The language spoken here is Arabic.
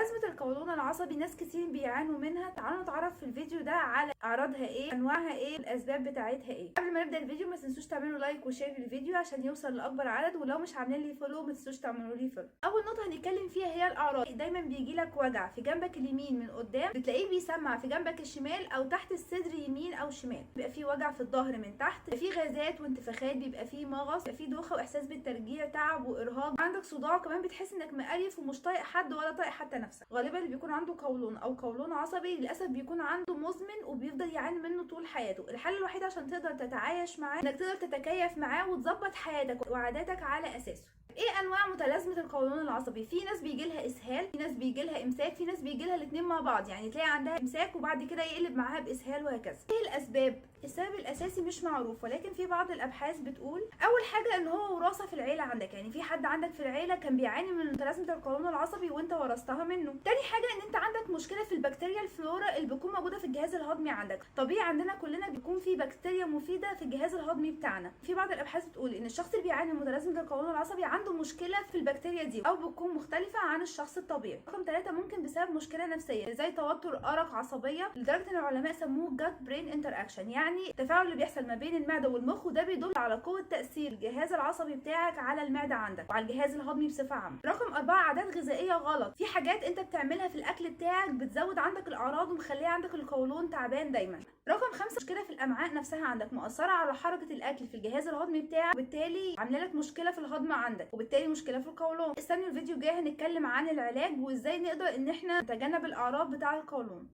متلازمة القولون العصبي ناس كتير بيعانوا منها. تعالوا نتعرف في الفيديو ده على اعراضها ايه، انواعها ايه، الاسباب بتاعتها ايه. قبل ما نبدا الفيديو ما تنسوش تعملوا لايك وشير للفيديو عشان يوصل لاكبر عدد، ولو مش عاملين لي فولو ما تنسوش تعملوا لي فولو. اول نقطه هنتكلم فيها هي الاعراض. دايما بيجي لك وجع في جنبك اليمين من قدام، بتلاقيه بيسمع في جنبك الشمال او تحت الصدر يمين او شمال، بيبقى فيه وجع في الظهر من تحت، بيبقى فيه غازات وانتفاخات، بيبقى فيه مغص، بيبقى فيه دوخه واحساس بالترجيع، تعب وارهاق، عندك صداع، كمان بتحس انك مقريف ومش طايق حد ولا طايق حتى نفسك. غالبا اللي بيكون عنده قولون او قولون عصبي للاسف بيكون عنده مزمن وبيفضل يعاني منه طول حياته. الحل الوحيد عشان تقدر تتعايش معاه انك تقدر تتكيف معاه وتظبط حياتك وعاداتك على اساسه. ايه انواع متلازمه القولون العصبي؟ في ناس بيجي لها اسهال، في ناس بيجي لها امساك، في ناس بيجي لها الاثنين مع بعض، يعني تلاقي عندها امساك وبعد كده يقلب معاها باسهال وهكذا. ايه الاسباب؟ السبب الاساسي مش معروف، ولكن في بعض الابحاث بتقول اول حاجه ان هو وراثه في العيله عندك، يعني في حد عندك في العيله كان بيعاني من متلازمه القولون العصبي وانت ورثتها منه. تاني حاجه ان انت عندك مشكله في البكتيريا الفلورا اللي بتكون موجوده في الجهاز الهضمي عندك. طبيعي عندنا كلنا بيكون في بكتيريا مفيده في الجهاز الهضمي بتاعنا. في بعض الابحاث بتقول ان الشخص اللي بيعاني من متلازمه القولون العصبي عنده مشكله في البكتيريا دي او بتكون مختلفه عن الشخص الطبيعي. رقم 3 ممكن بسبب مشكله نفسيه زي توتر، ارق، عصبيه، لدرجه ان العلماء سموه جات برين انتراكشن، يعني التفاعل اللي بيحصل ما بين المعده والمخ، وده بيدل على قوه تاثير الجهاز العصبي بتاعك على المعده عندك وعلى الجهاز الهضمي بصفه عامه. رقم 4 عادات غذائيه غلط. في حاجات انت بتعملها في الاكل بتاعك بتزود عندك الاعراض ومخليه عندك القولون تعبان دايما. رقم 5 مشكله في الامعاء نفسها عندك مؤثره على حركه الاكل في الجهاز الهضمي بتاعك، وبالتالي عامله لك مشكله في الهضم عندك وبالتالي مشكله في القولون. استنوا الفيديو الجاي هنتكلم عن العلاج وازاي نقدر ان احنا نتجنب الاعراض بتاع القولون.